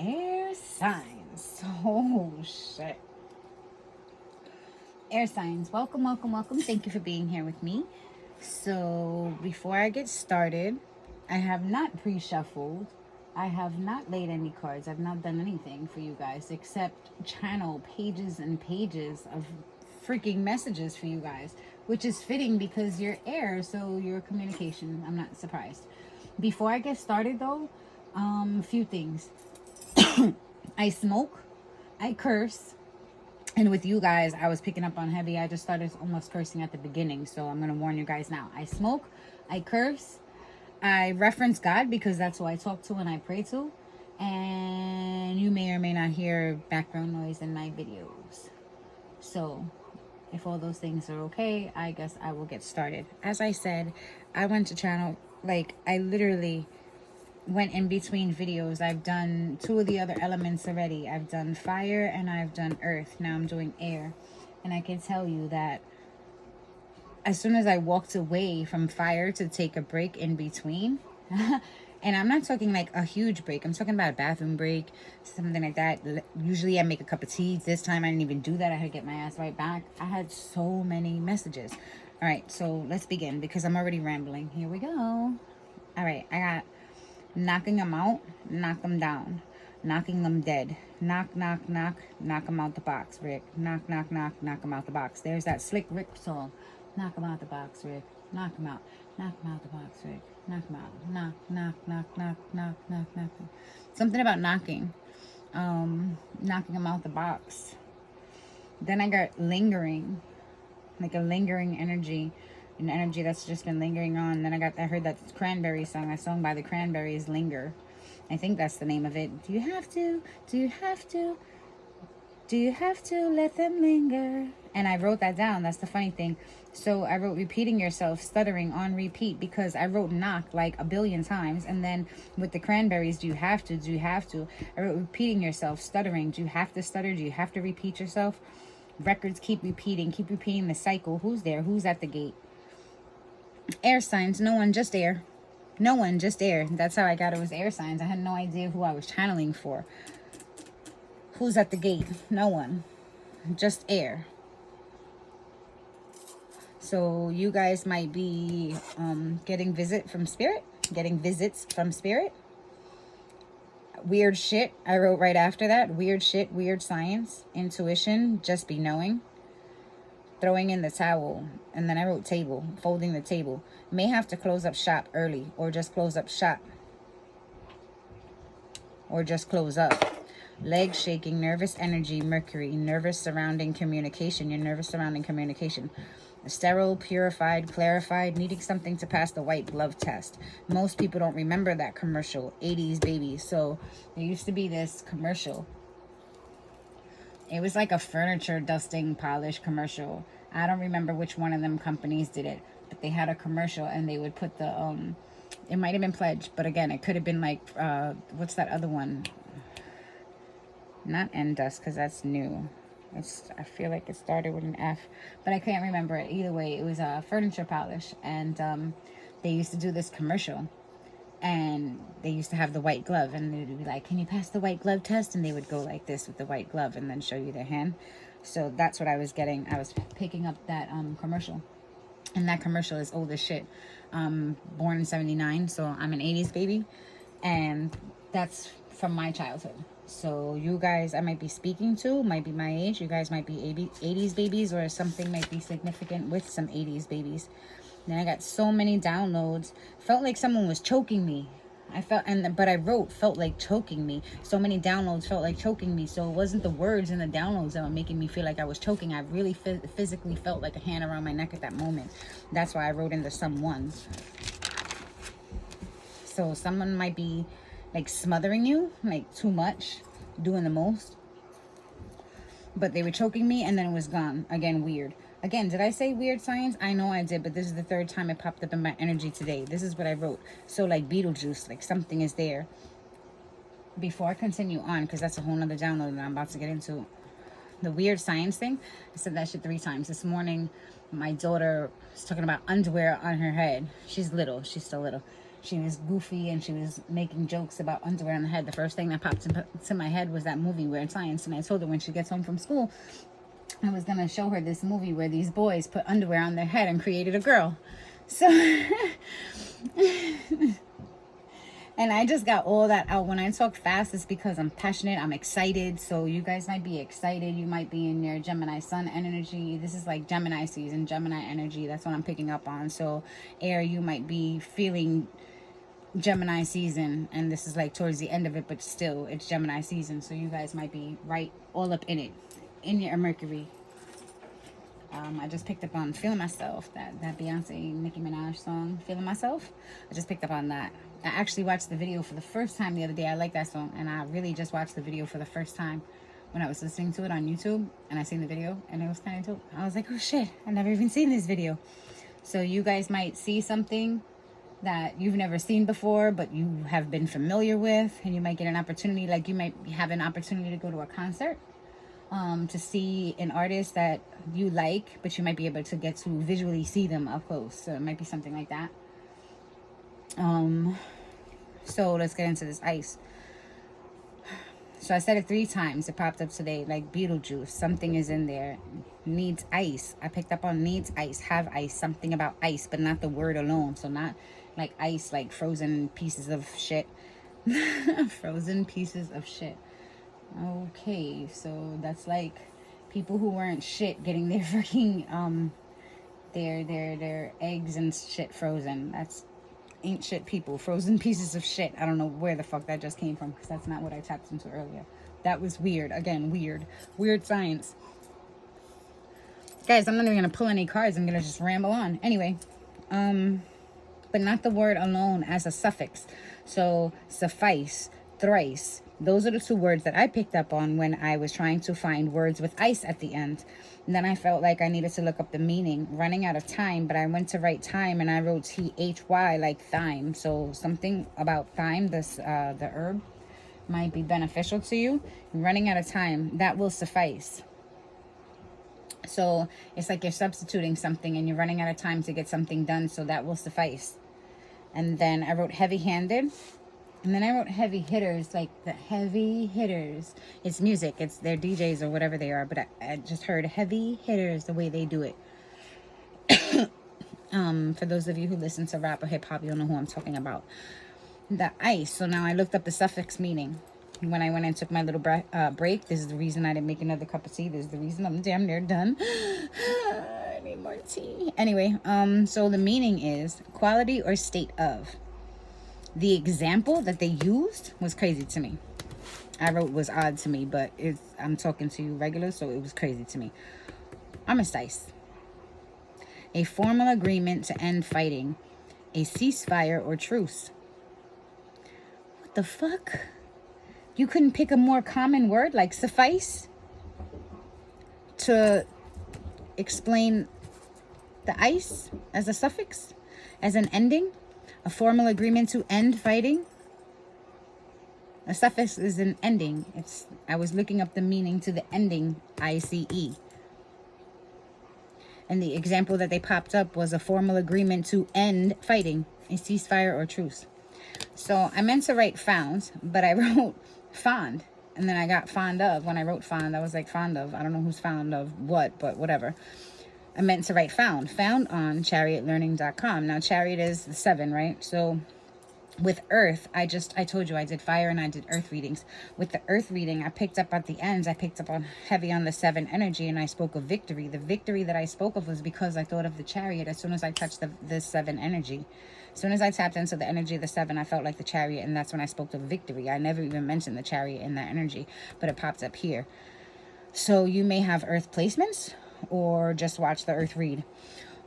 Air signs. Oh, shit. Air signs. Welcome, welcome, welcome. Thank you for being here with me. So, before I get started, I have not pre-shuffled. I have not laid any cards. I've not done anything for you guys except channel pages and pages of freaking messages for you guys, which is fitting because you're air, so your communication. I'm not surprised. Before I get started, though, a few things. I smoke, I curse, and with you guys, I was picking up on heavy. I just started almost cursing at the beginning, so I'm going to warn you guys now. I smoke, I curse, I reference God because that's who I talk to and I pray to, and you may or may not hear background noise in my videos. So, if all those things are okay, I guess I will get started. As I said, I went to channel, I literally went in between videos. I've done 2 of the other elements already. I've done fire and I've done earth. Now I'm doing air. And I can tell you that as soon as I walked away from fire to take a break in between, and I'm not talking like a huge break, I'm talking about a bathroom break, something like that. Usually I make a cup of tea. This time I didn't even do that. I had to get my ass right back. I had so many messages. All right, so let's begin because I'm already rambling. Here we go. All right, I got knocking them out, knock them down, knocking them dead, knock, knock, knock, knock them out the box, Rick, knock, knock, knock, knock them out the box. There's that Slick Rick song, knock them out the box, Rick, knock them out the box, Rick, knock them out, knock, knock, knock, knock, knock, knock, knock. Something about knocking them out the box. Then I got lingering, like a lingering energy, an energy that's just been lingering on. Then I heard that Cranberry song, a song by the Cranberries, Linger. I think that's the name of it. Do you have to let them linger? And I wrote that down. That's the funny thing. So I wrote repeating yourself, stuttering on repeat, because I wrote knock like a billion times. And then with the Cranberries, do you have to? I wrote repeating yourself, stuttering. Do you have to stutter? Do you have to repeat yourself? Records keep repeating the cycle. Who's there? Who's at the gate? Air signs. No one, just air. No one, just air. That's how I got it, was air signs. I had no idea who I was channeling for. Who's at the gate? No one, just air. So you guys might be getting visits from spirit. Weird shit, I wrote right after that. Weird shit, weird science, intuition, just be knowing. Throwing in the towel. And then I wrote table, folding the table. May have to close up shop early, or just close up shop. Or just close up. Legs shaking, nervous energy, Mercury, nervous surrounding communication. You're nervous surrounding communication. Sterile, purified, clarified, needing something to pass the white glove test. Most people don't remember that commercial, 80s baby. So there used to be this commercial. It was like a furniture dusting polish commercial. I don't remember which one of them companies did it, but they had a commercial and they would put the it might have been Pledge, but again, it could have been like what's that other one? Not Endust, because that's new. I feel like it started with an F, but I can't remember it. Either way, it was a furniture polish, and they used to do this commercial, and they used to have the white glove, and they would be like, can you pass the white glove test? And they would go like this with the white glove and then show you their hand. So that's what I was getting. I was picking up that commercial, and that commercial is old as shit. Born in 79, so I'm an 80s baby, and that's from my childhood. So you guys I might be speaking to might be my age. You guys might be 80s babies, or something might be significant with some 80s babies. Then I got so many downloads. Felt like someone was choking me. But I wrote felt like choking me. So many downloads felt like choking me. So it wasn't the words in the downloads that were making me feel like I was choking. I really physically felt like a hand around my neck at that moment. That's why I wrote in the some ones. So someone might be like smothering you, like too much, doing the most. But they were choking me and then it was gone. Again, weird. Again, did I say weird science? I know I did, but this is the 3rd time it popped up in my energy today. This is what I wrote. So like Beetlejuice, like something is there. Before I continue on, because that's a whole nother download that I'm about to get into. The weird science thing, I said that shit 3 times. This morning, my daughter was talking about underwear on her head. She's little. She's still little. she was goofy and she was making jokes about underwear on the head. The first thing that popped into my head was that movie Weird Science. And I told her when she gets home from school, I was going to show her this movie where these boys put underwear on their head and created a girl. So, and I just got all that out. When I talk fast, it's because I'm passionate, I'm excited. So you guys might be excited. You might be in your Gemini sun energy. This is like Gemini season, Gemini energy. That's what I'm picking up on. So air, you might be feeling Gemini season, and this is like towards the end of it, but still it's Gemini season. So you guys might be right all up in it, in your Mercury. I just picked up on Feeling Myself, that Beyonce Nicki Minaj song, Feeling Myself. I just picked up on that. I actually watched the video for the first time the other day. I like that song, and I really just watched the video for the first time when I was listening to it on YouTube, and I seen the video, and it was kind of dope. I was like, oh shit, I never even seen this video. So you guys might see something that you've never seen before, but you have been familiar with, and you might get an opportunity, like you might have an opportunity to go to a concert, to see an artist that you like, but you might be able to get to visually see them up close. So it might be something like that. So let's get into this ice. So I said it 3 times. It popped up today, like Beetlejuice. Something is in there. Needs ice. I picked up on needs ice. Have ice. Something about ice, but not the word alone. So not like ice, like frozen pieces of shit. Frozen pieces of shit. Okay, so that's like people who weren't shit getting their freaking their eggs and shit frozen. That's ain't shit people. Frozen pieces of shit. I don't know where the fuck that just came from, because that's not what I tapped into earlier. That was weird. Again, weird science. Guys, I'm not even gonna pull any cards. I'm gonna just ramble on. Anyway, but not the word alone as a suffix. So suffice, thrice. Those are the 2 words that I picked up on when I was trying to find words with ice at the end. And then I felt like I needed to look up the meaning. Running out of time, but I went to write time and I wrote THY, like thyme. So something about thyme, this the herb, might be beneficial to you. Running out of time, that will suffice. So it's like you're substituting something and you're running out of time to get something done, so that will suffice. And then I wrote heavy-handed. And then I wrote heavy hitters, like the heavy hitters. It's music. It's their DJs or whatever they are. But I just heard heavy hitters the way they do it. For those of you who listen to rap or hip-hop, you'll know who I'm talking about. The ice. So now I looked up the suffix meaning. When I went and took my little break, this is the reason I didn't make another cup of tea. This is the reason I'm damn near done. I need more tea. Anyway, so the meaning is quality or state of. The example that they used was crazy to me. I wrote was odd to me, but I'm talking to you regular, so it was crazy to me. Armistice. A formal agreement to end fighting. A ceasefire or truce. What the fuck? You couldn't pick a more common word like suffice to explain the ice as a suffix, as an ending? A formal agreement to end fighting. A suffix is an ending. I was looking up the meaning to the ending, ICE. And the example that they popped up was a formal agreement to end fighting, a ceasefire or truce. So I meant to write found, but I wrote fond. And then I got fond of. When I wrote fond, I was like fond of. I don't know who's fond of what, but whatever. I meant to write found on chariotlearning.com. Now, chariot is the 7, right? So with earth, I told you I did fire and I did earth readings. With the earth reading, I picked up at the ends, I picked up on heavy on the 7 energy, and I spoke of victory. The victory that I spoke of was because I thought of the chariot as soon as I touched the 7 energy. As soon as I tapped into the energy of the 7, I felt like the chariot, and that's when I spoke of victory. I never even mentioned the chariot in that energy, but it popped up here. So you may have earth placements, or just watch the earth read.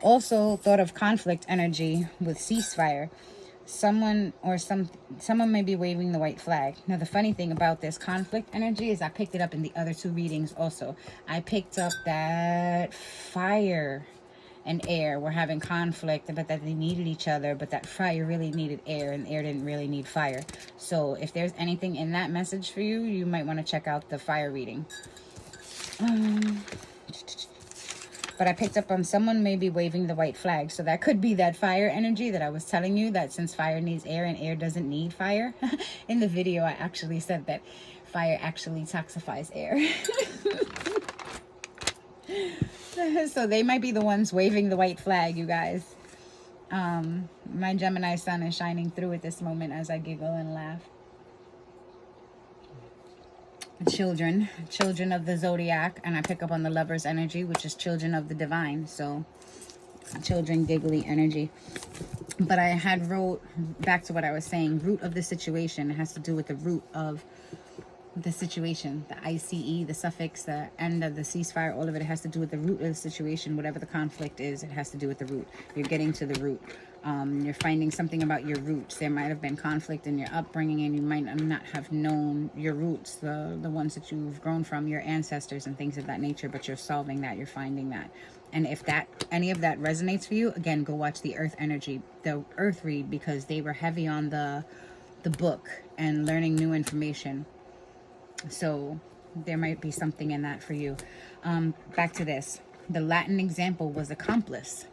Also thought of conflict energy with ceasefire. Someone may be waving the white flag. Now the funny thing about this conflict energy is I picked it up in the other 2 readings also. I picked up that fire and air were having conflict, but that they needed each other, but that fire really needed air and air didn't really need fire. So if there's anything in that message for you, you might want to check out the fire reading. But I picked up on someone maybe waving the white flag. So that could be that fire energy that I was telling you, that since fire needs air and air doesn't need fire. In the video, I actually said that fire actually toxifies air. So they might be the ones waving the white flag, you guys. My Gemini sun is shining through at this moment as I giggle and laugh. Children of the zodiac, and I pick up on the lover's energy, which is children of the divine. So children, giggly energy. But I had wrote back to what I was saying, root of the situation. It has to do with the root of the situation, the ICE, the suffix, the end of the ceasefire, all of it has to do with the root of the situation. Whatever the conflict is, it has to do with the root. You're getting to the root. You're finding something about your roots. There might have been conflict in your upbringing, and you might not have known your roots, the ones that you've grown from, your ancestors and things of that nature, but you're solving that, you're finding that. And if any of that resonates for you, again, go watch the earth energy, the earth read, because they were heavy on the book and learning new information. So there might be something in that for you. Back to this. The Latin example was accomplice.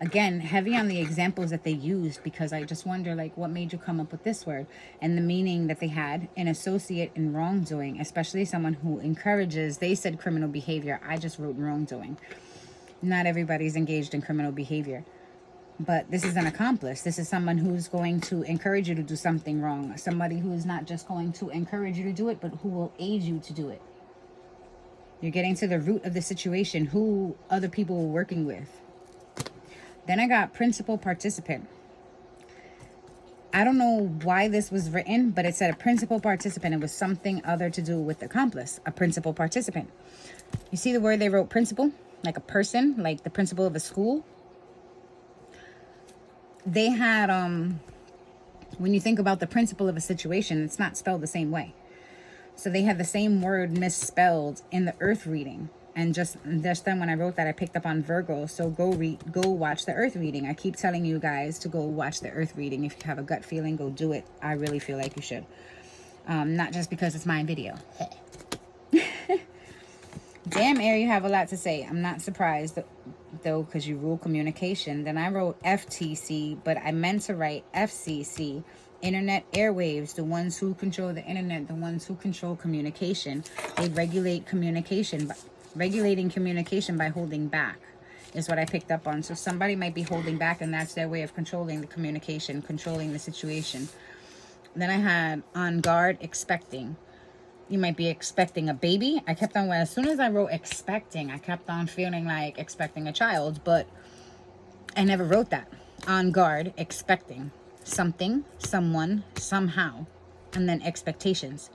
Again, heavy on the examples that they used, because I just wonder, like, what made you come up with this word? And the meaning that they had, an associate in wrongdoing, especially someone who encourages, they said criminal behavior. I just wrote wrongdoing. Not everybody's engaged in criminal behavior. But this is an accomplice. This is someone who's going to encourage you to do something wrong. Somebody who is not just going to encourage you to do it, but who will aid you to do it. You're getting to the root of the situation, who other people were working with. Then I got principal participant. I don't know why this was written, but it said a principal participant. It was something other to do with accomplice, a principal participant. You see the word they wrote principal? Like a person, like the principal of a school. They had, when you think about the principle of a situation, it's not spelled the same way. So they had the same word misspelled in the earth reading. And just then when I wrote that, I picked up on Virgo. So go watch the earth reading. I keep telling you guys to go watch the earth reading. If you have a gut feeling, go do it. I really feel like you should. Not just because it's my video. Damn, Air, you have a lot to say. I'm not surprised, though, because you rule communication. Then I wrote FTC, but I meant to write FCC. Internet airwaves, the ones who control the internet, the ones who control communication. They regulate communication. Regulating communication by holding back is what I picked up on. So somebody might be holding back, and that's their way of controlling the communication, controlling the situation. Then I had on guard, expecting. You might be expecting a baby. I kept on, as soon as I wrote expecting, I kept on feeling like expecting a child, but I never wrote that. On guard, expecting something, someone, somehow, and then expectations.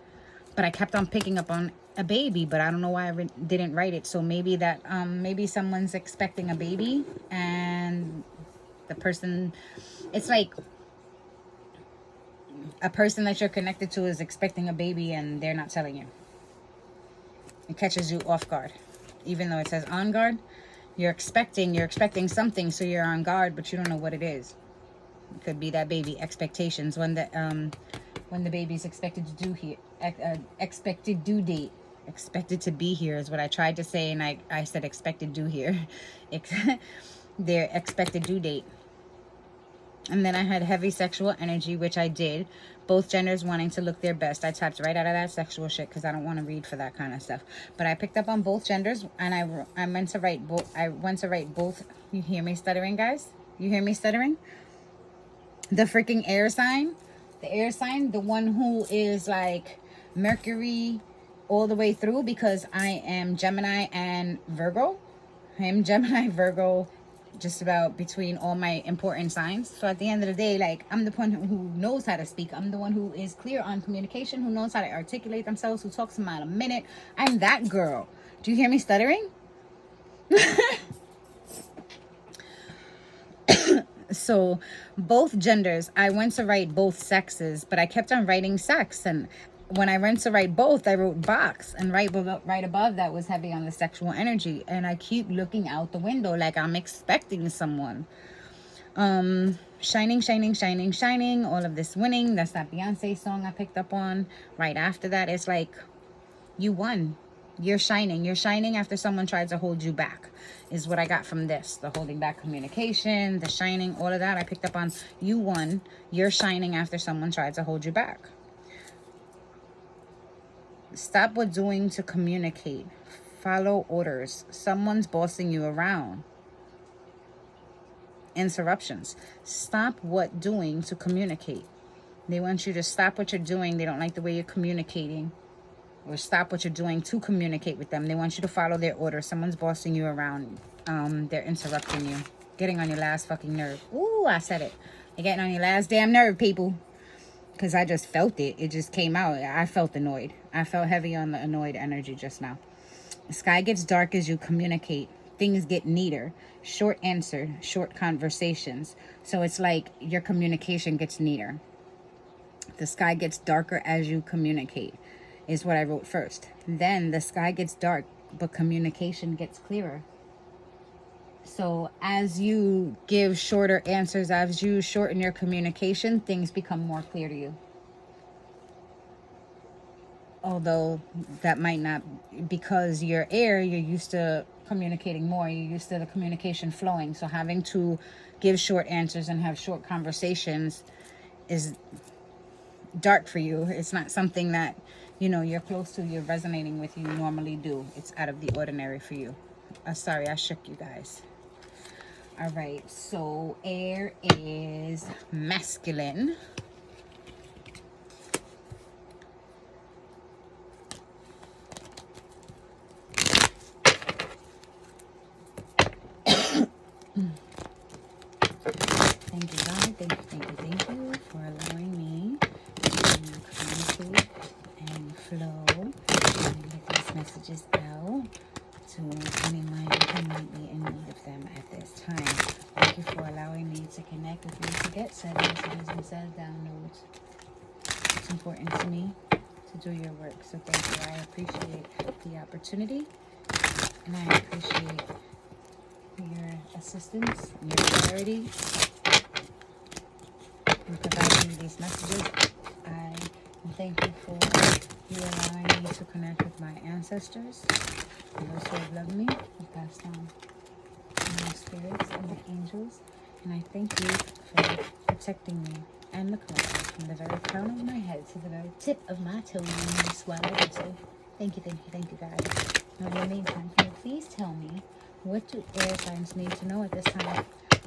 But I kept on picking up on a baby, but I don't know why I didn't write it. So maybe that, maybe someone's expecting a baby, and the person, it's like a person that you're connected to is expecting a baby and they're not telling you. It catches you off guard. Even though it says on guard, you're expecting something, so you're on guard, but you don't know what it is. It could be that baby, expectations, when the baby's expected to do here, expected due date. Expected to be here is what I tried to say, and I said expected due here. Their expected due date. And then I had heavy sexual energy, which I did. Both genders wanting to look their best. I typed right out of that sexual shit because I don't want to read for that kind of stuff. But I picked up on both genders, and I meant to write both. I went to write both. You hear me stuttering, guys? You hear me stuttering? The freaking air sign. The air sign, the one who is like Mercury all the way through, because I am Gemini and Virgo. I am Gemini, Virgo, just about between all my important signs. So at the end of the day, like, I'm the one who knows how to speak. I'm the one who is clear on communication, who knows how to articulate themselves, who talks about a minute. I'm that girl. Do you hear me stuttering? So both genders, I went to write both sexes, but I kept on writing sex. And when I went to write both, I wrote box, and right above that was heavy on the sexual energy. And I keep looking out the window like I'm expecting someone. Shining, shining, shining, shining. All of this winning. That's that Beyonce song I picked up on. Right after that, it's like, you won. You're shining. You're shining after someone tried to hold you back, is what I got from this. The holding back communication, the shining, all of that I picked up on. You won. You're shining after someone tried to hold you back. Stop what doing to communicate. Follow orders. Someone's bossing you around. Interruptions. Stop what doing to communicate. They want you to stop what you're doing. They don't like the way you're communicating. Or stop what you're doing to communicate with them. They want you to follow their orders. Someone's bossing you around. They're interrupting you. Getting on your last fucking nerve. Ooh, I said it. They're getting on your last damn nerve, people. Because I just felt it. It just came out. I felt annoyed. I felt heavy on the annoyed energy just now. The sky gets dark as you communicate. Things get neater. Short answer, short conversations. So it's like your communication gets neater. The sky gets darker as you communicate, is what I wrote first. Then the sky gets dark, but communication gets clearer. So as you give shorter answers, as you shorten your communication, things become more clear to you. Although that might not, because you're air, you're used to communicating more. You're used to the communication flowing. So having to give short answers and have short conversations is dark for you. It's not something that, you know, you're close to, you're resonating with, you normally do. It's out of the ordinary for you. Sorry, I shook you guys. All right, so air is masculine. Thank you, God. Thank you for allowing me to communicate and flow and get these messages out to anyone who might be in need of them at this time. Thank you for allowing me to connect with you to get said messages and said downloads. It's important to me to do your work, so thank you. I appreciate the opportunity, and I appreciate your assistance and your clarity in providing me these messages. I thank you for you allowing me to connect with my ancestors, those who have loved me, who passed on, and my spirits and my angels. And I thank you for protecting me and the collective from the very crown of my head to the very tip of my toes while I do so. Thank you, guys. Now, in the meantime, can you please tell me, what do air signs need to know at this time?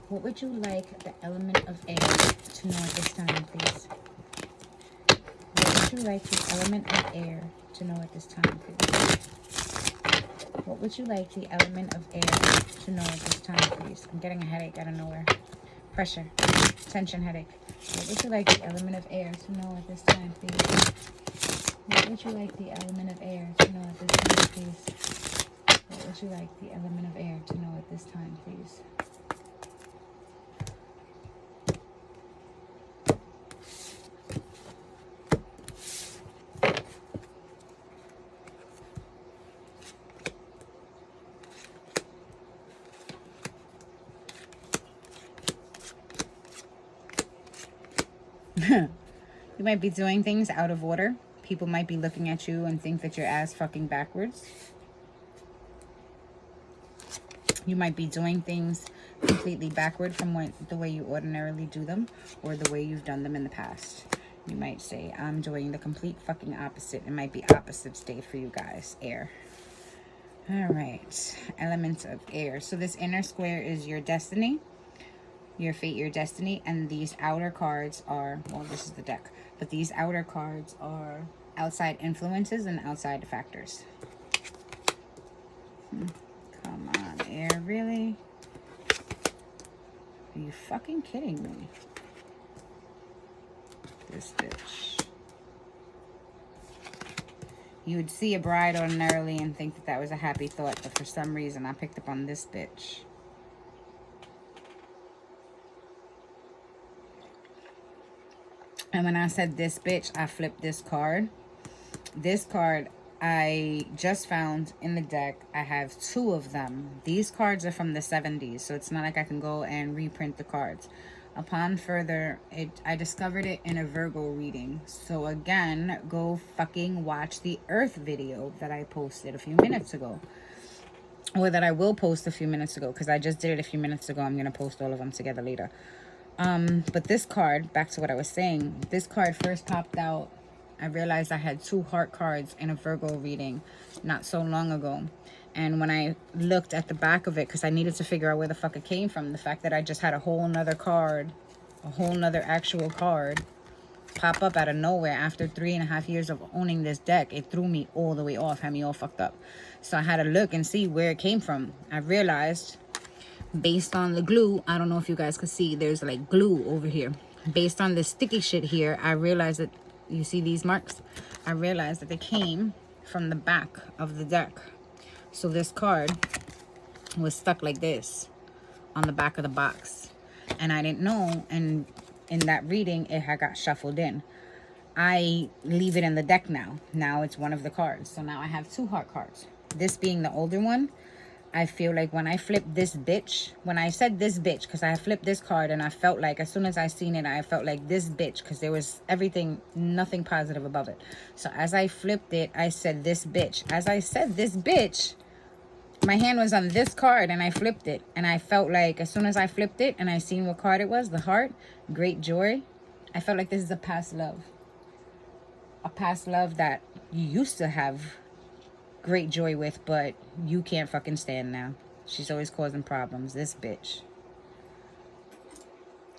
What would you like the element of air to know at this time, please? What would you like the element of air to know at this time, please? What would you like the element of air to know at this time, please? I'm getting a headache out of nowhere. Pressure, tension, headache. What would you like the element of air to know at this time, please? What would you like the element of air to know at this time, please? What would you like the element of air to know at this time, please? You might be doing things out of order. People might be looking at you and think that you're ass fucking backwards. You might be doing things completely backward from the way you ordinarily do them, or the way you've done them in the past. You might say, I'm doing the complete fucking opposite. It might be opposite state for you guys. Air. All right. Elements of air. So this inner square is your destiny, your fate, your destiny, and these outer cards are, well, this is the deck, but these outer cards are outside influences and outside factors. Come on, air, really? Are you fucking kidding me? This bitch. You would see a bride ordinarily and think that that was a happy thought, but for some reason I picked up on this bitch. And when I said this bitch, I flipped this card. This card I just found in the deck. I have 2 of them. These cards are from the 70s, so it's not like I can go and reprint the cards. Upon further, I discovered it in a Virgo reading. So again, go fucking watch the Earth video that I posted a few minutes ago. Or that I will post a few minutes ago, because I just did it a few minutes ago. I'm going to post all of them together later. But this card, back to what I was saying, this card first popped out. I realized I had 2 heart cards in a Virgo reading not so long ago. And when I looked at the back of it, because I needed to figure out where the fuck it came from, the fact that I just had a whole nother card, a whole nother actual card, pop up out of nowhere after 3.5 years of owning this deck, it threw me all the way off, had me all fucked up. So I had to look and see where it came from. I realized, based on the glue, I don't know if you guys could see, there's like glue over here. Based on this sticky shit here, I realized that, you see these marks? I realized that they came from the back of the deck. So this card was stuck like this on the back of the box. And I didn't know, and in that reading, it had got shuffled in. I leave it in the deck now. Now it's one of the cards. So now I have 2 heart cards. This being the older one, I feel like when I flipped this bitch, when I said this bitch, because I flipped this card and I felt like, as soon as I seen it, I felt like this bitch, because there was everything, nothing positive above it. So as I flipped it, I said this bitch. As I said this bitch, my hand was on this card and I flipped it. And I felt like, as soon as I flipped it and I seen what card it was, the heart, great joy, I felt like this is a past love. A past love that you used to have great joy with, but you can't fucking stand now. She's always causing problems. This bitch.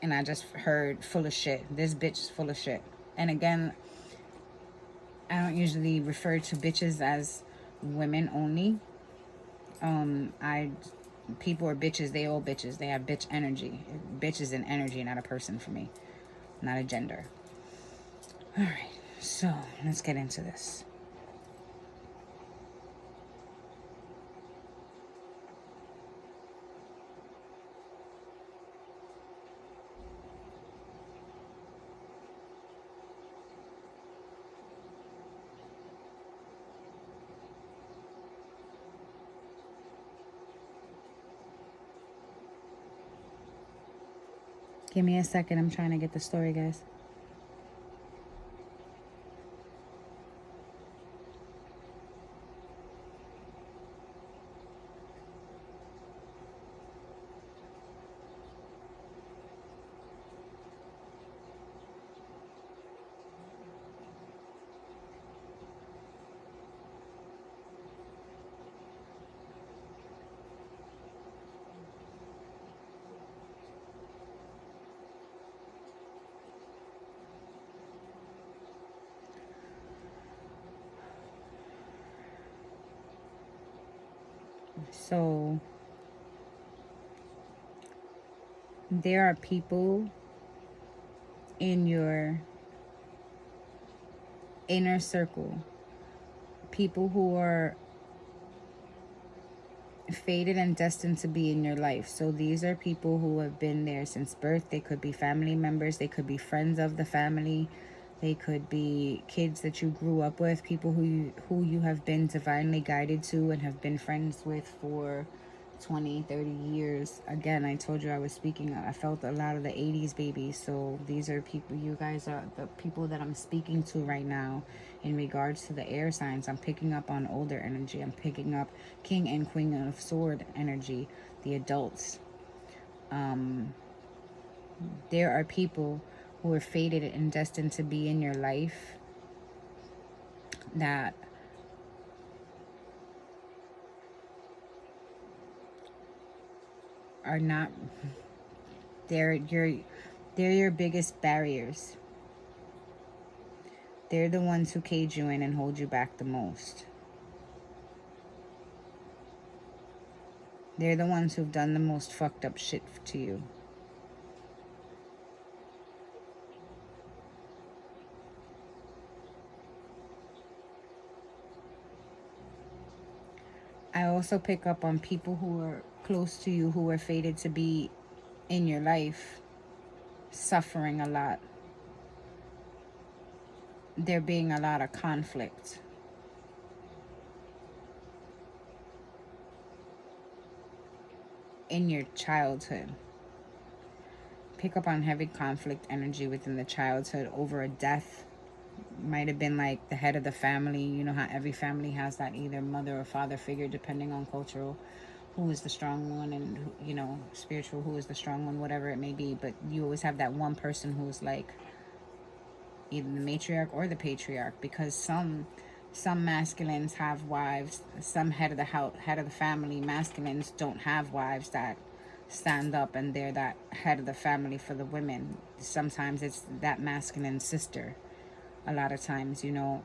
And I just heard full of shit. This bitch is full of shit. And again, I don't usually refer to bitches as women only. People are bitches. They all bitches. They have bitch energy. Bitch is an energy, not a person for me. Not a gender. All right. So let's get into this. Give me a second. I'm trying to get the story, guys. So there are people in your inner circle, people who are fated and destined to be in your life. So these are people who have been there since birth. They could be family members, they could be friends of the family, they could be kids that you grew up with, people who you have been divinely guided to and have been friends with for 20, 30 years. Again, I told you I was speaking, I felt a lot of the 80s babies. So these are people, you guys are the people that I'm speaking to right now in regards to the air signs. I'm picking up on older energy. I'm picking up King and Queen of Sword energy, the adults. There are people who are fated and destined to be in your life that are not, they're your biggest barriers. They're the ones who cage you in and hold you back the most. They're the ones who've done the most fucked up shit to you. I also pick up on people who are close to you, who are fated to be in your life, suffering a lot. There being a lot of conflict. In your childhood. pick up on heavy conflict energy within the childhood over a death. Might have been like the head of the family. You know how every family has that either mother or father figure, depending on cultural, who is the strong one, and you know, spiritual, who is the strong one, whatever it may be. But you always have that one person who's like either the matriarch or the patriarch, because some masculines have wives, some head of the house, head of the family masculines don't have wives that stand up and they're that head of the family for the women. Sometimes it's that masculine sister. A lot of times, you know,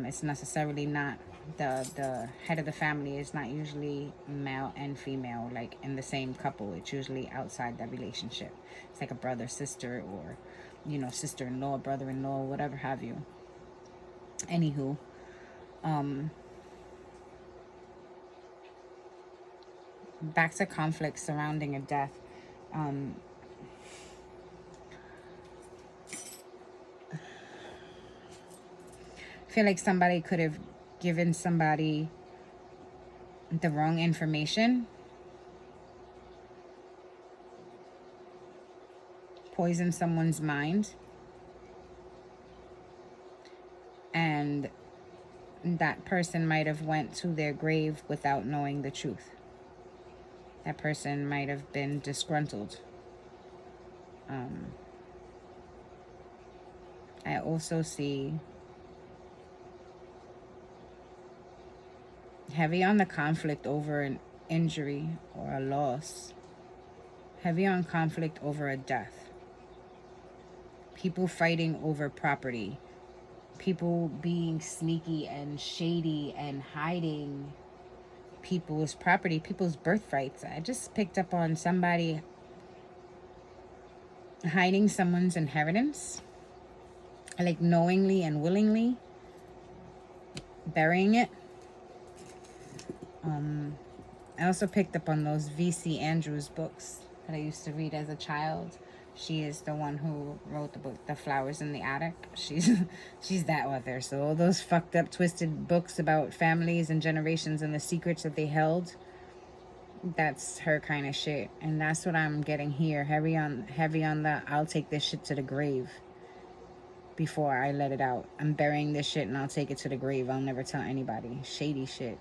it's necessarily not the head of the family is not usually male and female, like in the same couple. It's usually outside that relationship. It's like a brother, sister, or, you know, sister-in-law, brother-in-law, whatever have you. Anywho, back to conflict surrounding a death. I feel like somebody could have given somebody the wrong information, poisoned someone's mind, and that person might have went to their grave without knowing the truth. That person might have been disgruntled. I also see heavy on the conflict over an injury or a loss. Heavy on conflict over a death. People fighting over property. People being sneaky and shady and hiding people's property, people's birthrights. I just picked up on somebody hiding someone's inheritance, like knowingly and willingly burying it. I also picked up on those V.C. Andrews books that I used to read as a child. She is the one who wrote the book, The Flowers in the Attic. She's that author. So all those fucked up, twisted books about families and generations and the secrets that they held, that's her kind of shit. And that's what I'm getting here. Heavy on the I'll take this shit to the grave before I let it out. I'm burying this shit and I'll take it to the grave. I'll never tell anybody. Shady shit.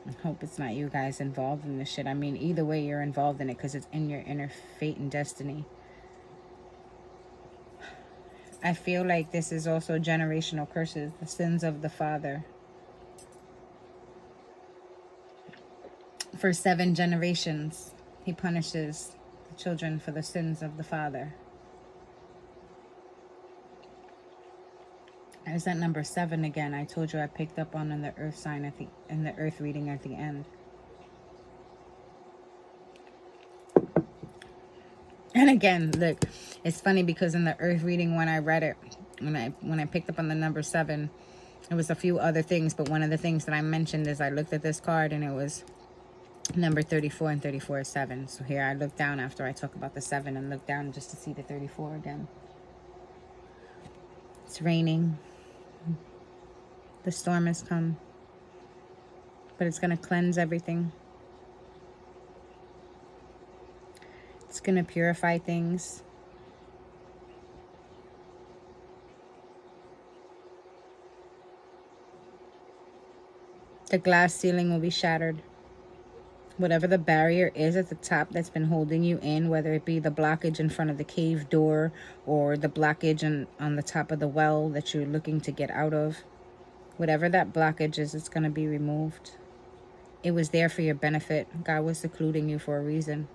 I hope it's not you guys involved in this shit. I mean, either way, you're involved in it because it's in your inner fate and destiny. I feel like this is also generational curses, the sins of the father. For 7 generations, he punishes the children for the sins of the father. There's that number 7 again. I told you I picked up on in the earth sign in the earth reading at the end. And again, look, it's funny because in the earth reading when I read it, when I picked up on the number 7, it was a few other things, but one of the things that I mentioned is I looked at this card and it was number 34, and 34 is 7. So here I looked down after I talk about the 7 and looked down just to see the 34 again. It's raining. The storm has come, but it's going to cleanse everything. It's going to purify things. The glass ceiling will be shattered. Whatever the barrier is at the top that's been holding you in, whether it be the blockage in front of the cave door or the blockage on the top of the well that you're looking to get out of, whatever that blockage is, it's going to be removed. It was there for your benefit. God was secluding you for a reason.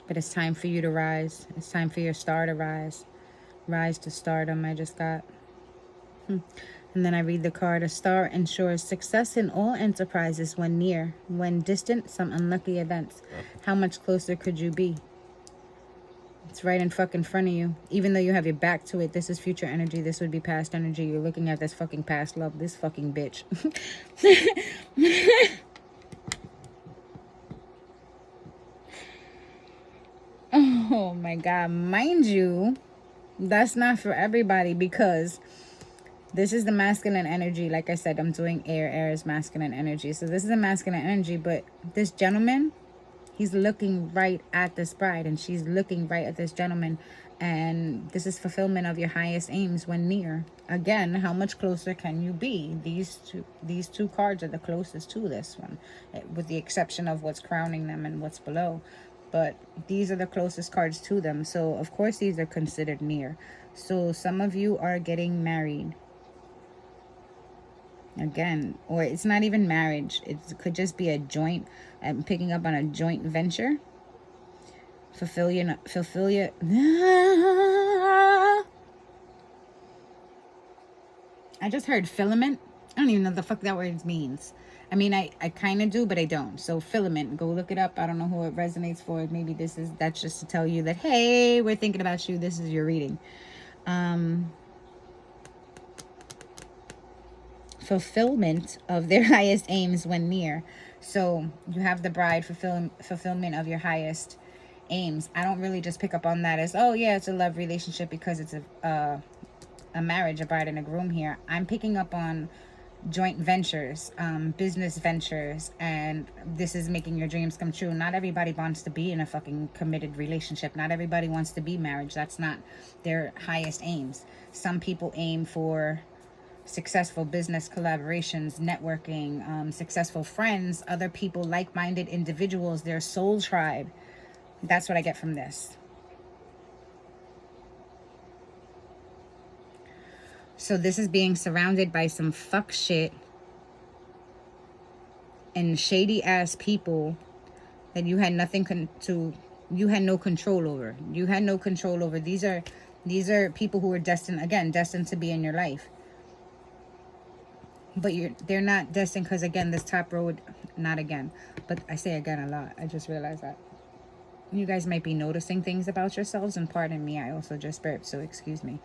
But it's time for you to rise. It's time for your star to rise. Rise to stardom, I just got. And then I read the card. A star ensures success in all enterprises when near. When distant, some unlucky events. How much closer could you be? It's right in fucking front of you. Even though you have your back to it, this is future energy. This would be past energy. You're looking at this fucking past love. This fucking bitch. Oh my God. Mind you, that's not for everybody because this is the masculine energy. Like I said, I'm doing air. Air is masculine energy. So this is a masculine energy. But this gentleman, He's looking right at this bride, and she's looking right at this gentleman. And this is fulfillment of your highest aims when near. Again, how much closer can you be? These two cards are the closest to this one, with the exception of what's crowning them and what's below. But these are the closest cards to them. So, of course, these are considered near. So, some of you are getting married. Again, or it's not even marriage. It could just be a joint. I'm picking up on a joint venture. Fulfill your I just heard filament. I don't even know what the fuck that word means. I mean, I kind of do, but I don't. So filament, go look it up. I don't know who it resonates for. Maybe that's just to tell you that, hey, we're thinking about you. This is your reading. Fulfillment of their highest aims when near. So you have the bride, fulfillment of your highest aims. I don't really just pick up on that as, oh yeah, it's a love relationship because it's a marriage, a bride and a groom here. I'm picking up on joint ventures, business ventures, and this is making your dreams come true. Not everybody wants to be in a fucking committed relationship. Not everybody wants to be married. That's not their highest aims. Some people aim for successful business collaborations, networking, successful friends, other people, like-minded individuals, their soul tribe. That's what I get from this. So this is being surrounded by some fuck shit and shady ass people that you had you had no control over. You had no control over. These are people who are destined to be in your life. But they're not destined because, again, this top road, not again, but I say again a lot. I just realized that. You guys might be noticing things about yourselves, and pardon me, I also just burped, so excuse me.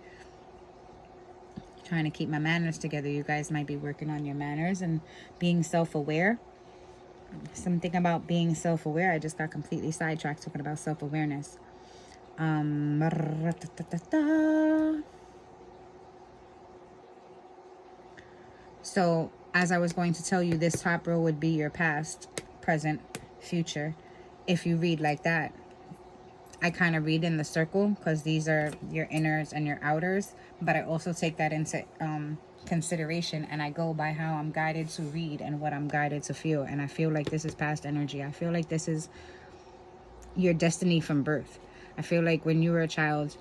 Trying to keep my manners together. You guys might be working on your manners and being self-aware. Something about being self-aware. I just got completely sidetracked talking about self-awareness. So, as I was going to tell you, this top row would be your past, present, future. If you read like that, I kind of read in the circle because these are your inners and your outers. But I also take that into consideration, and I go by how I'm guided to read and what I'm guided to feel. And I feel like this is past energy. I feel like this is your destiny from birth. I feel like when you were a child,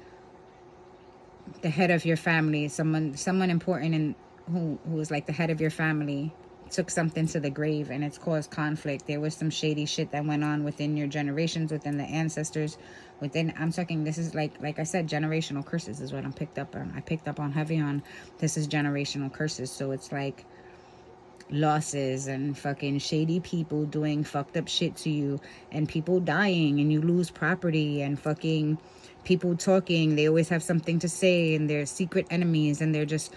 the head of your family, someone important and who was like the head of your family, took something to the grave, and it's caused conflict. There was some shady shit that went on within your generations, within the ancestors, I'm talking, this is like I said, generational curses is what I'm picked up on. I picked up on heavy on, this is generational curses. So it's like losses and fucking shady people doing fucked up shit to you, and people dying, and you lose property, and fucking people talking, they always have something to say, and they're secret enemies, and they're just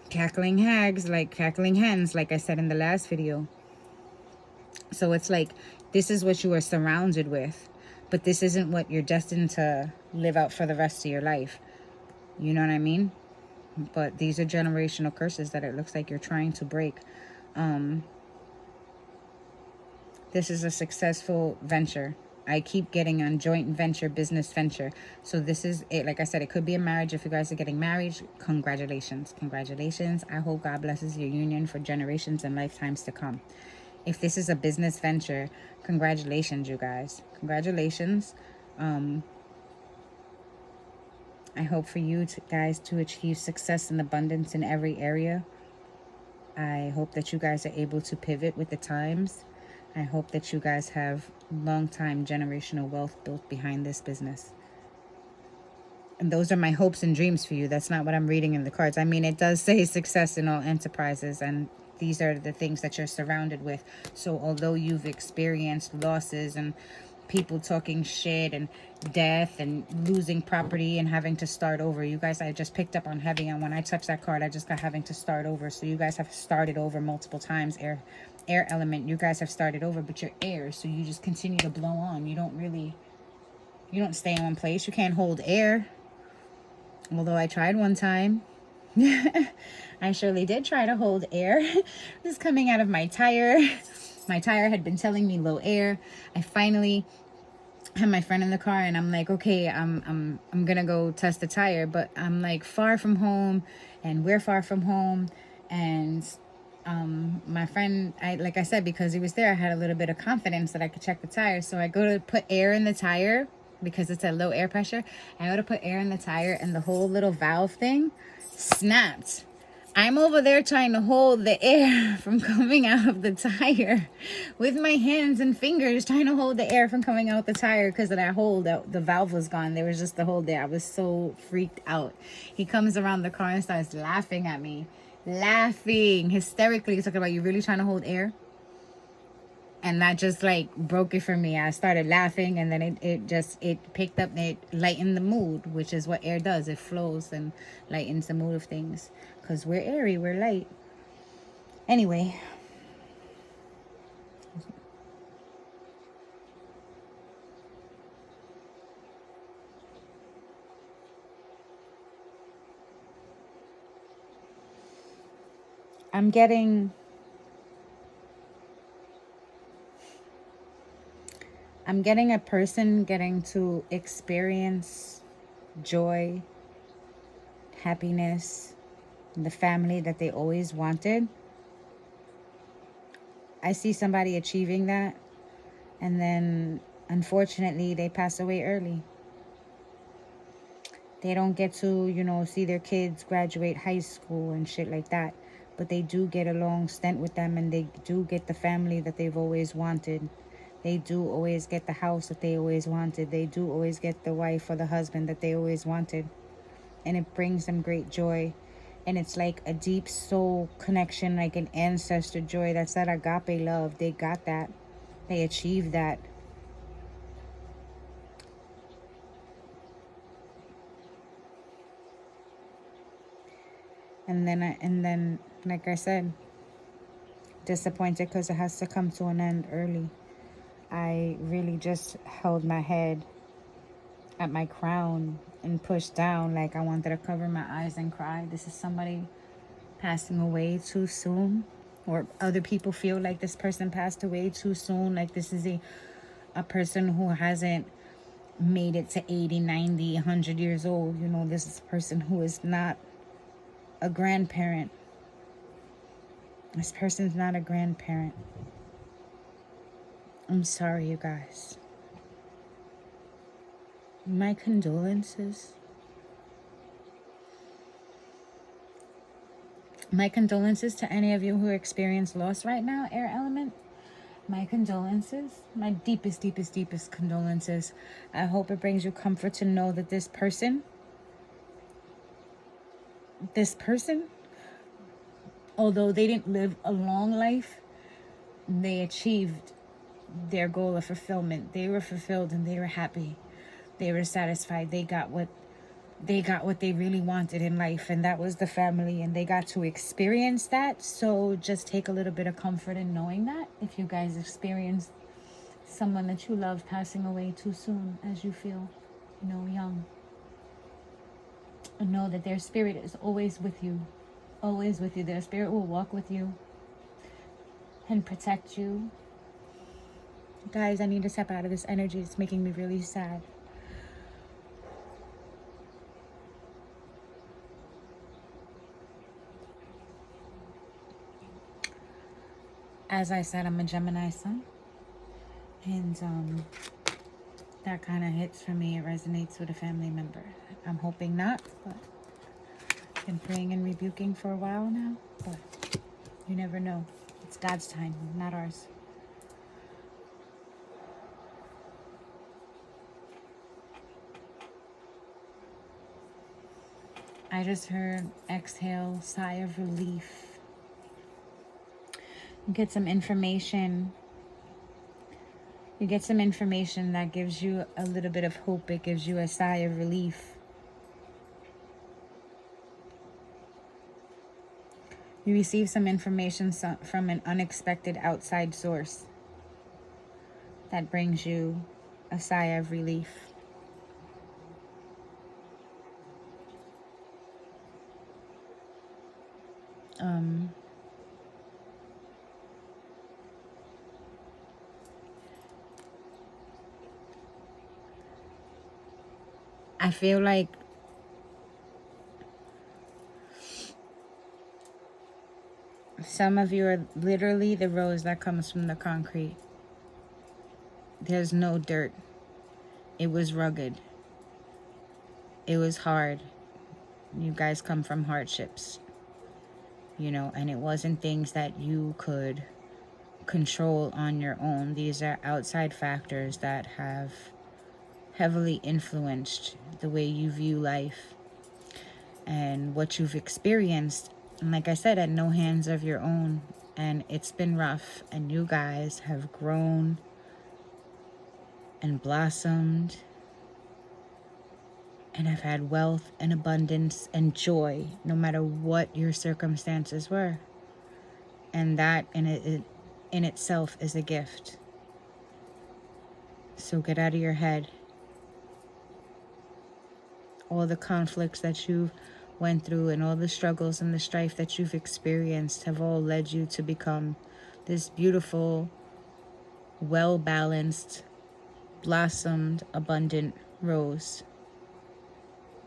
cackling hags, like cackling hens, like I said in the last video. So it's like, this is what you are surrounded with, but this isn't what you're destined to live out for the rest of your life. You know what I mean? But these are generational curses that it looks like you're trying to break. This is a successful venture. I keep getting on joint venture, business venture. So this is it. Like I said, it could be a marriage. If you guys are getting married, congratulations. Congratulations. I hope God blesses your union for generations and lifetimes to come. If this is a business venture, congratulations, you guys. Congratulations. I hope for you guys to achieve success and abundance in every area. I hope that you guys are able to pivot with the times. I hope that you guys have long-time generational wealth built behind this business. And those are my hopes and dreams for you. That's not what I'm reading in the cards. I mean, it does say success in all enterprises, and these are the things that you're surrounded with. So although you've experienced losses and people talking shit and death and losing property and having to start over, you guys, I just picked up on heavy, and when I touched that card, I just got having to start over. So you guys have started over multiple times. Air element, you guys have started over, but you're air, so you just continue to blow on. You don't stay in one place. You can't hold air. Although I tried one time. I surely did try to hold air. This is coming out of my tire. My tire had been telling me low air. I finally had my friend in the car, and I'm like, okay, I'm gonna go test the tire, but I'm like far from home, and we're far from home, and my friend, like I said, because he was there, I had a little bit of confidence that I could check the tire. So I go to put air in the tire because it's at low air pressure. I go to put air in the tire, and the whole little valve thing snapped. I'm over there trying to hold the air from coming out of the tire with my hands and fingers, trying to hold the air from coming out the tire because of that hole. The valve was gone. There was just the hole there. I was so freaked out. He comes around the car and starts laughing at me, laughing hysterically. He's talking about, you really trying to hold air? And that just like broke it for me. I started laughing, and then it picked up, it lightened the mood, which is what air does. It flows and lightens the mood of things, because we're airy, we're light. Anyway, I'm getting a person getting to experience joy, happiness, the family that they always wanted. I see somebody achieving that, and then unfortunately they pass away early. They don't get to, see their kids graduate high school and shit like that. But they do get a long stint with them, and they do get the family that they've always wanted. They do always get the house that they always wanted. They do always get the wife or the husband that they always wanted. And it brings them great joy. And it's like a deep soul connection, like an ancestor joy. That's that agape love. They got that. They achieved that. And then, like I said, disappointed because it has to come to an end early. I really just held my head at my crown and pushed down, like I wanted to cover my eyes and cry. This is somebody passing away too soon, or other people feel like this person passed away too soon, like this is a person who hasn't made it to 80, 90, 100 years old. This is a person who is not a grandparent. This person's not a grandparent. I'm sorry, you guys. My condolences. My condolences to any of you who experience loss right now, air element. My condolences. My deepest, deepest, deepest condolences. I hope it brings you comfort to know that this person, although they didn't live a long life, they achieved their goal of fulfillment. They were fulfilled and they were happy. They were satisfied. They got what they really wanted in life, and that was the family, and they got to experience that. So just take a little bit of comfort in knowing that if you guys experience someone that you love passing away too soon, as you feel, young, and know that their spirit is always with you. Always with you. Their spirit will walk with you and protect you. Guys, I need to step out of this energy. It's making me really sad. As I said, I'm a Gemini sun, and that kind of hits for me. It resonates with a family member. I'm hoping not, but I've been praying and rebuking for a while now, but you never know. It's God's time, not ours. I just heard exhale, sigh of relief. You get some information. You get some information that gives you a little bit of hope. It gives you a sigh of relief. You receive some information from an unexpected outside source that brings you a sigh of relief. I feel like some of you are literally the rose that comes from the concrete. There's no dirt. It was rugged. It was hard. You guys come from hardships, you know, and it wasn't things that you could control on your own. These are outside factors that have heavily influenced the way you view life and what you've experienced. And like I said, at no hands of your own. And it's been rough, and you guys have grown and blossomed and have had wealth and abundance and joy no matter what your circumstances were. And that in itself is a gift. So get out of your head. All the conflicts that you've went through and all the struggles and the strife that you've experienced have all led you to become this beautiful, well-balanced, blossomed, abundant rose.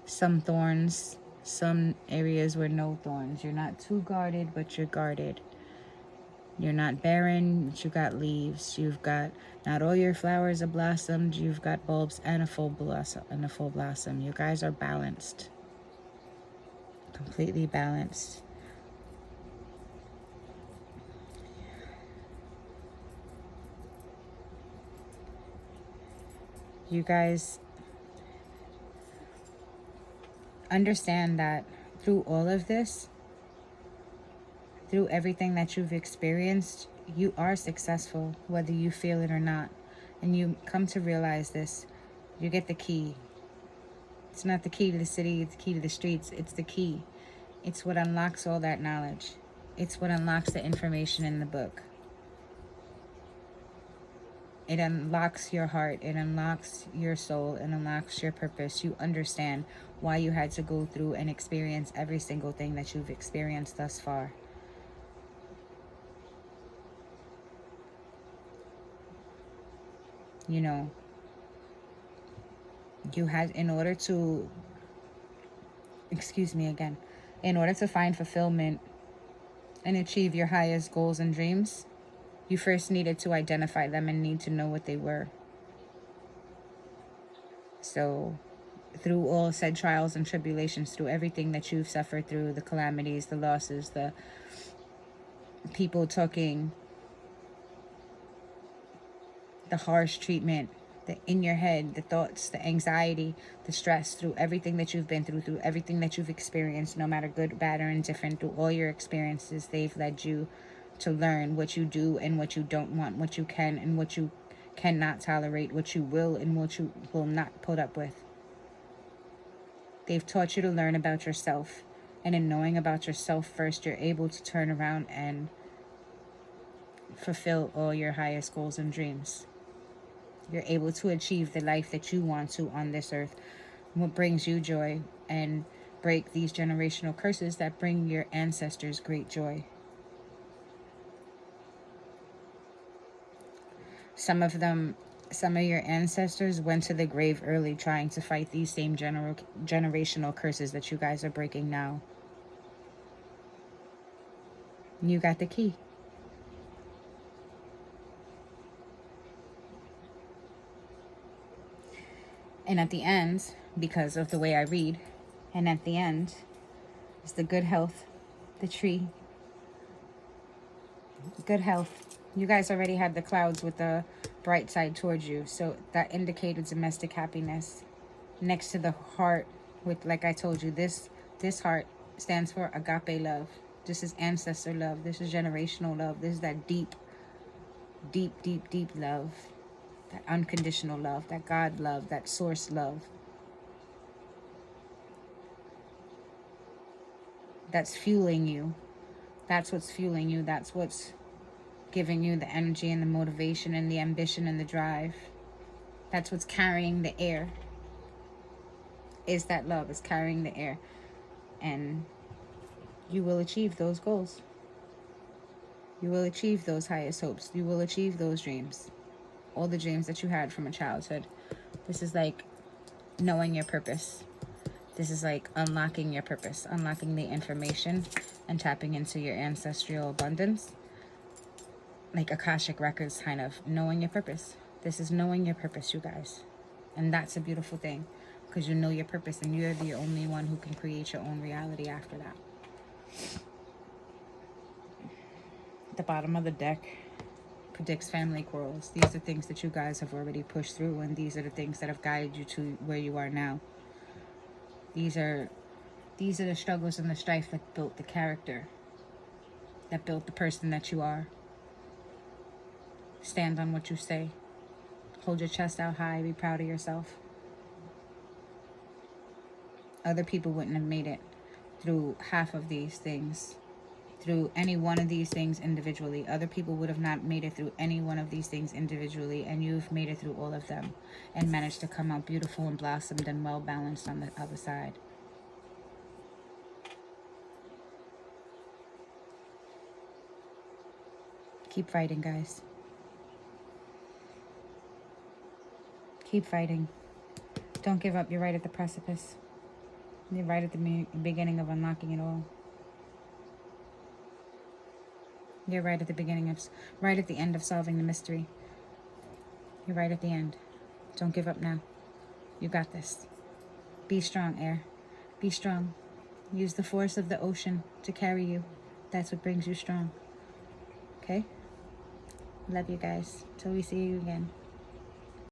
Some thorns, some areas where no thorns. You're not too guarded, but you're guarded. You're not barren, but you got leaves. You've got, not all your flowers are blossomed. You've got bulbs and a full blossom. You guys are balanced. Completely balanced. You guys understand that through all of this, through everything that you've experienced, you are successful, whether you feel it or not. And you come to realize this. You get the key. It's not the key to the city, it's the key to the streets. It's the key. It's what unlocks all that knowledge. It's what unlocks the information in the book. It unlocks your heart. It unlocks your soul. It unlocks your purpose. You understand why you had to go through and experience every single thing that you've experienced thus far. You know, you had, in order to find fulfillment and achieve your highest goals and dreams, you first needed to identify them and need to know what they were. So through all said trials and tribulations, through everything that you've suffered through, the calamities, the losses, the people talking, the harsh treatment, the in your head, the thoughts, the anxiety, the stress, through everything that you've been through everything that you've experienced, no matter good, bad, or indifferent, through all your experiences, they've led you to learn what you do and what you don't want, what you can and what you cannot tolerate, what you will and what you will not put up with. They've taught you to learn about yourself. And in knowing about yourself first, you're able to turn around and fulfill all your highest goals and dreams. You're able to achieve the life that you want to on this earth, what brings you joy, and break these generational curses that bring your ancestors great joy. Some of your ancestors went to the grave early trying to fight these same generational curses that you guys are breaking now. You got the key. And at the end, because of the way I read, and at the end is the good health, the tree. Good health. You guys already had the clouds with the bright side towards you, so that indicated domestic happiness. Next to the heart, with, like I told you, this heart stands for agape love. This is ancestor love. This is generational love. This is that deep, deep, deep, deep love. That unconditional love, that God love, that source love. That's fueling you. That's what's fueling you. That's what's giving you the energy and the motivation and the ambition and the drive. That's what's carrying the air. Is that love is carrying the air. And you will achieve those goals. You will achieve those highest hopes. You will achieve those dreams. All the dreams that you had from a childhood. This is like knowing your purpose. This is like unlocking your purpose, unlocking the information and tapping into your ancestral abundance. Like Akashic Records, kind of knowing your purpose. This is knowing your purpose, you guys. And that's a beautiful thing, because you know your purpose and you're the only one who can create your own reality after that. The bottom of the deck predicts family quarrels. These are things that you guys have already pushed through, and these are the things that have guided you to where you are now. These are the struggles and the strife that built the character, that built the person that you are. Stand on what you say. Hold your chest out high. Be proud of yourself. Other people wouldn't have made it through half of these things, through any one of these things individually. Other people would have not made it through any one of these things individually, and you've made it through all of them and managed to come out beautiful and blossomed and well balanced on the other side. Keep fighting, guys. Keep fighting. Don't give up. You're right at the precipice. You're right at the beginning of unlocking it all. You're right at the beginning of, right at the end of solving the mystery. You're right at the end. Don't give up now. You got this. Be strong, air. Be strong. Use the force of the ocean to carry you. That's what brings you strong. Okay? Love you guys. Till we see you again.